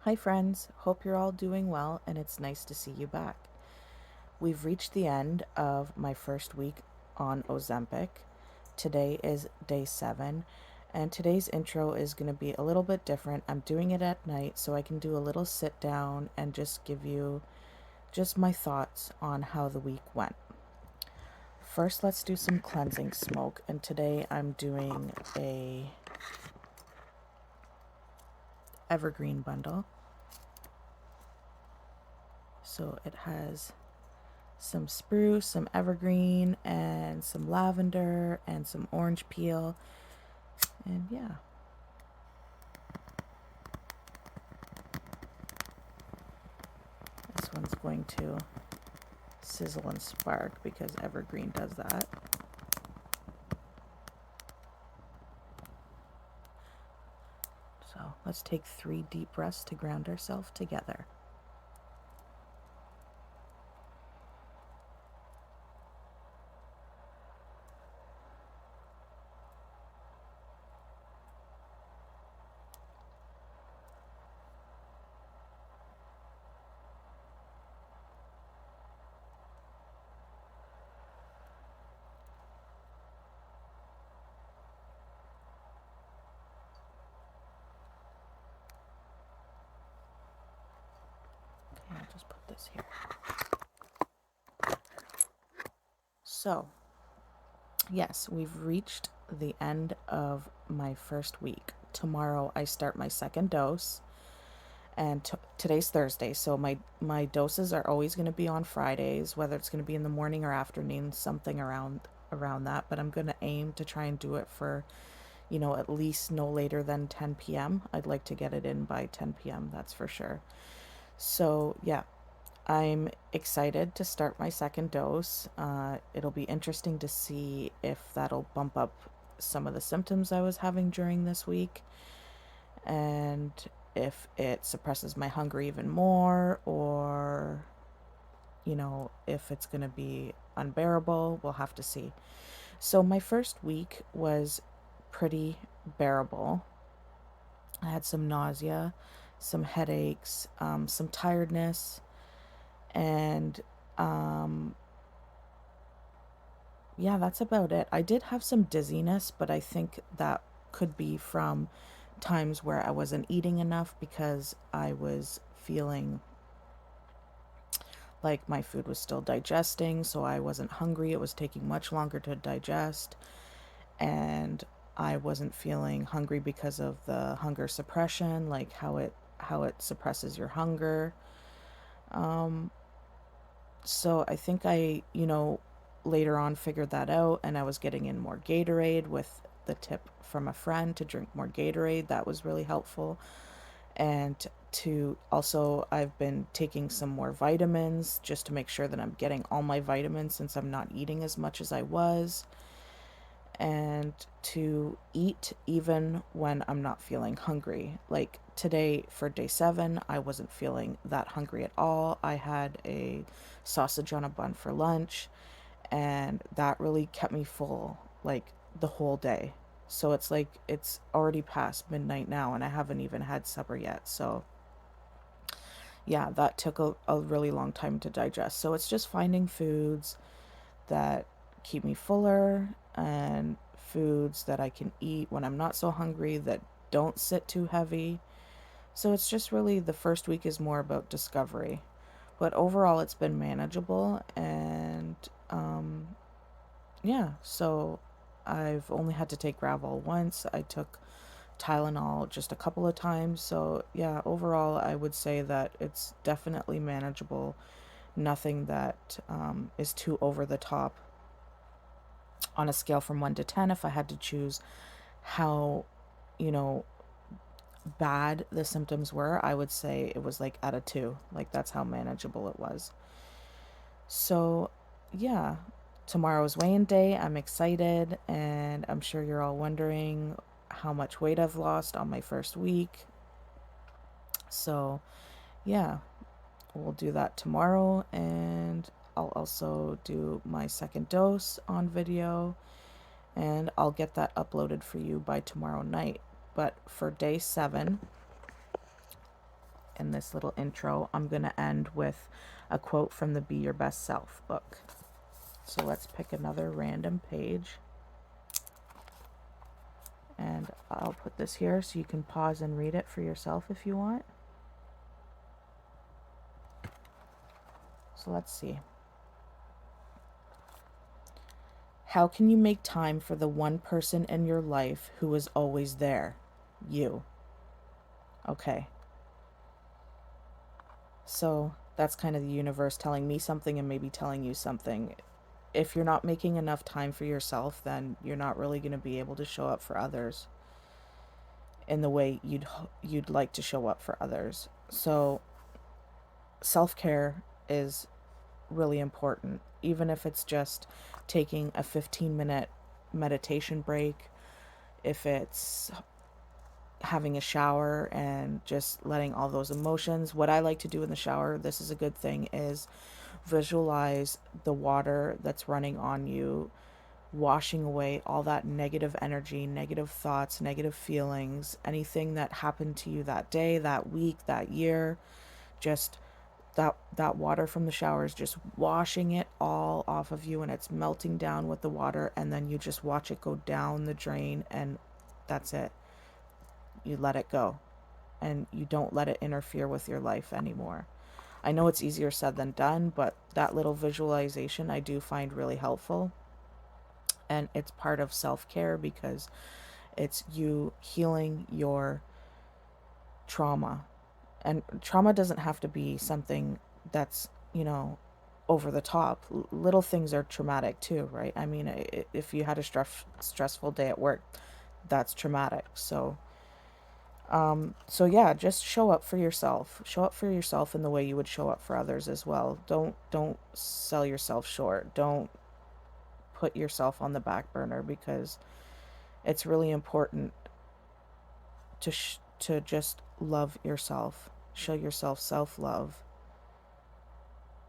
Hi friends, hope you're all doing well and it's nice to see you back. We've reached the end of my first week on Ozempic. Today is day 7 and today's intro is going to be a little bit different. I'm doing it at night so I can do a little sit down and just give you just my thoughts on how the week went. First, let's do some cleansing smoke, and today I'm doing a evergreen bundle. So it has some spruce, some evergreen, and some lavender, and some orange peel. And yeah. This one's going to sizzle and spark because evergreen does that. So let's take 3 deep breaths to ground ourselves together. Okay, I'll just put this here. So, yes, we've reached the end of my first week. Tomorrow I start my second dose, and today's Thursday, so my doses are always going to be on Fridays, whether it's going to be in the morning or afternoon, something around that. But I'm going to aim to try and do it for, at least no later than 10 p.m. I'd like to get it in by 10 p.m. That's for sure. So yeah, I'm excited to start my second dose. It'll be interesting to see if that'll bump up some of the symptoms I was having during this week, and if it suppresses my hunger even more, or if it's going to be unbearable. We'll have to see. So my first week was pretty bearable. I had some nausea, some headaches, some tiredness, and yeah, that's about it. I did have some dizziness, but I think that could be from times where I wasn't eating enough because I was feeling like my food was still digesting, so I wasn't hungry. It was taking much longer to digest, and I wasn't feeling hungry because of the hunger suppression, like how it suppresses your hunger. So I think later on figured that out, and I was getting in more Gatorade with the tip from a friend to drink more Gatorade. That was really helpful. And to also, I've been taking some more vitamins just to make sure that I'm getting all my vitamins since I'm not eating as much as I was, and to eat even when I'm not feeling hungry. Like today for day 7, I wasn't feeling that hungry at all. I had a sausage on a bun for lunch, and that really kept me full like the whole day. So it's like it's already past midnight now and I haven't even had supper yet. So yeah, that took a really long time to digest. So it's just finding foods that keep me fuller, and foods that I can eat when I'm not so hungry, that don't sit too heavy. So it's just really, the first week is more about discovery. But overall, it's been manageable, and yeah, so I've only had to take Gravol once. I took Tylenol just a couple of times. So yeah, overall, I would say that it's definitely manageable. Nothing that is too over the top. On a scale from 1 to 10, if I had to choose how, you know, bad the symptoms were, I would say it was like at a 2. Like that's how manageable it was. So, yeah, tomorrow's weigh-in day. I'm excited, and I'm sure you're all wondering how much weight I've lost on my first week. So, yeah, we'll do that tomorrow, and I'll also do my second dose on video, and I'll get that uploaded for you by tomorrow night. But for day 7, in this little intro, I'm going to end with a quote from the Be Your Best Self book. So let's pick another random page. And I'll put this here so you can pause and read it for yourself if you want. So let's see. How can you make time for the one person in your life who is always there? You. Okay. So that's kind of the universe telling me something and maybe telling you something. If you're not making enough time for yourself, then you're not really going to be able to show up for others in the way you'd like to show up for others. So self-care is really important, even if it's just taking a 15-minute meditation break, if it's having a shower and just letting all those emotions. What I like to do in the shower, this is a good thing, is visualize the water that's running on you, washing away all that negative energy, negative thoughts, negative feelings, anything that happened to you that day, that week, that year. Just that water from the shower is just washing it all off of you, and it's melting down with the water, and then you just watch it go down the drain, and that's it. You let it go, and you don't let it interfere with your life anymore. I know it's easier said than done, but that little visualization I do find really helpful. And it's part of self-care because it's you healing your trauma. And trauma doesn't have to be something that's, over the top. Little things are traumatic too, right? I mean, if you had a stressful day at work, that's traumatic. So yeah, just show up for yourself. Show up for yourself in the way you would show up for others as well. Don't sell yourself short. Don't put yourself on the back burner, because it's really important to just love yourself. Show yourself self-love,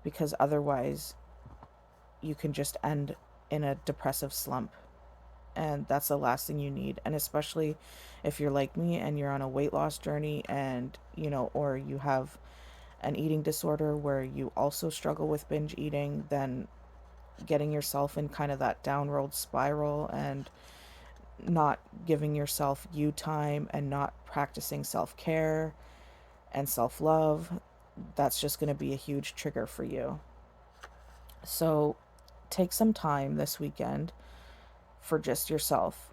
because otherwise you can just end in a depressive slump, and that's the last thing you need. And especially if you're like me and you're on a weight loss journey, and or you have an eating disorder where you also struggle with binge eating, then getting yourself in kind of that downward spiral and not giving yourself you time and not practicing self-care and self-love, that's just going to be a huge trigger for you. So take some time this weekend for just yourself.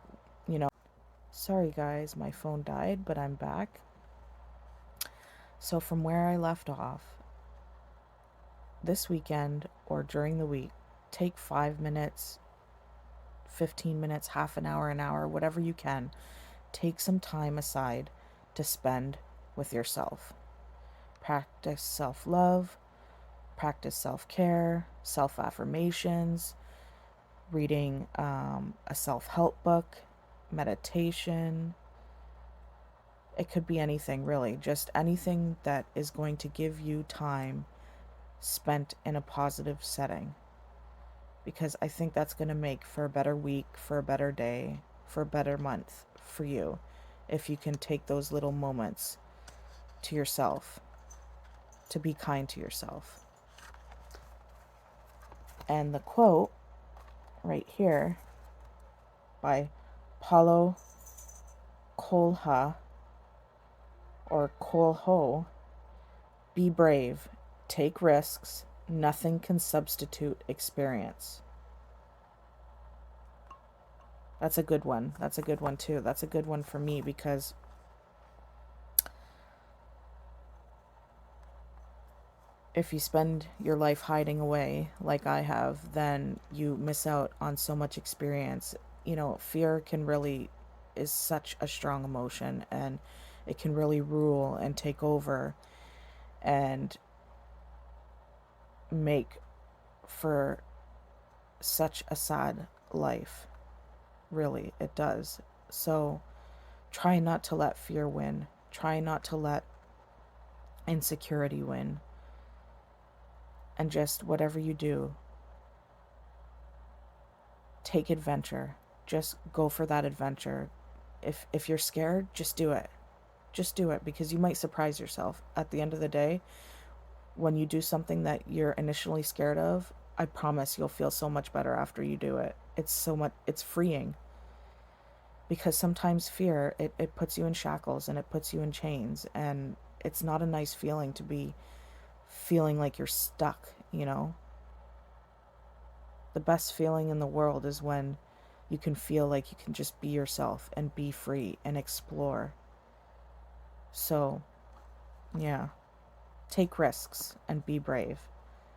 Sorry guys, my phone died, but I'm back. So from where I left off, this weekend or during the week, take 5 minutes, 15 minutes, half an hour, whatever you can. Take some time aside to spend with yourself. Practice self-love, practice self-care, self-affirmations, reading a self-help book, meditation. It could be anything, really. Just anything that is going to give you time spent in a positive setting. Because I think that's going to make for a better week, for a better day, for a better month for you, if you can take those little moments to yourself, to be kind to yourself. And the quote right here by Paulo Coelho, or Coelho: be brave, take risks, nothing can substitute experience. That's a good one. That's a good one too. That's a good one for me, because if you spend your life hiding away like I have, then you miss out on so much experience. Fear is such a strong emotion, and it can really rule and take over and make for such a sad life. Really, it does. So try not to let fear win. Try not to let insecurity win. And just whatever you do, take adventure. Just go for that adventure. If you're scared, just do it. Just do it, because you might surprise yourself. At the end of the day, when you do something that you're initially scared of, I promise you'll feel so much better after you do it. It's freeing, because sometimes fear, it puts you in shackles and it puts you in chains, and it's not a nice feeling to be feeling like you're stuck, you know? The best feeling in the world is when you can feel like you can just be yourself and be free and explore. So, yeah, take risks and be brave.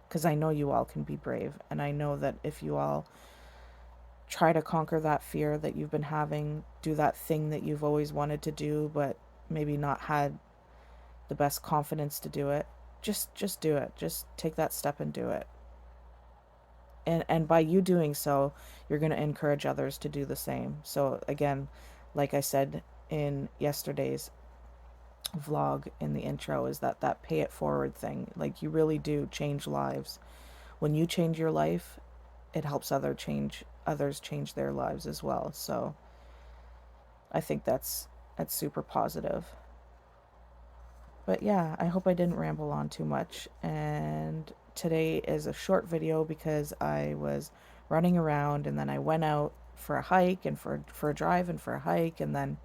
Because I know you all can be brave. And I know that if you all try to conquer that fear that you've been having, do that thing that you've always wanted to do, but maybe not had the best confidence to do it, just do it. Just take that step and do it. And by you doing so, you're going to encourage others to do the same. So again, like I said in yesterday's vlog in the intro, is that pay it forward thing. Like, you really do change lives. When you change your life, it helps others change their lives as well. So I think that's super positive. But yeah, I hope I didn't ramble on too much. And today is a short video because I was running around, and then I went out for a hike and for a drive and for a hike, and then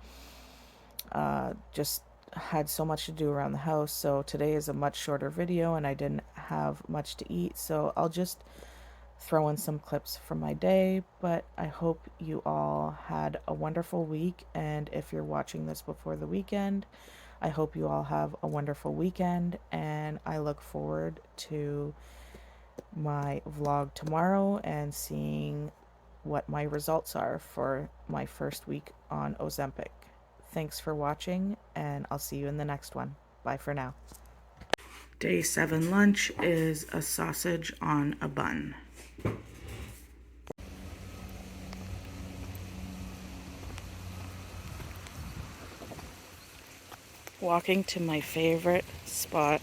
just had so much to do around the house. So today is a much shorter video, and I didn't have much to eat. So I'll just throw in some clips from my day. But I hope you all had a wonderful week. And if you're watching this before the weekend, I hope you all have a wonderful weekend, and I look forward to my vlog tomorrow and seeing what my results are for my first week on Ozempic. Thanks for watching, and I'll see you in the next one. Bye for now. Day 7 lunch is a sausage on a bun. Walking to my favorite spot.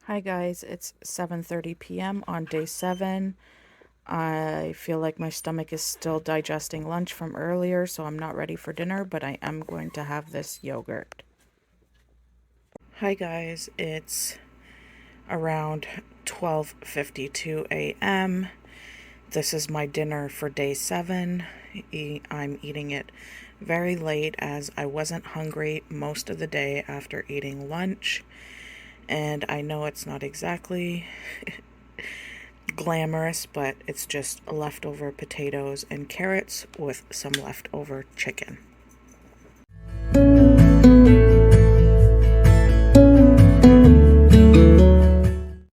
Hi guys, it's 7:30 p.m. on day 7. I feel like my stomach is still digesting lunch from earlier, so I'm not ready for dinner, but I am going to have this yogurt. Hi guys, it's around 12:52 a.m. This is my dinner for day 7. I'm eating it very late as I wasn't hungry most of the day after eating lunch. And I know it's not exactly glamorous, but it's just leftover potatoes and carrots with some leftover chicken.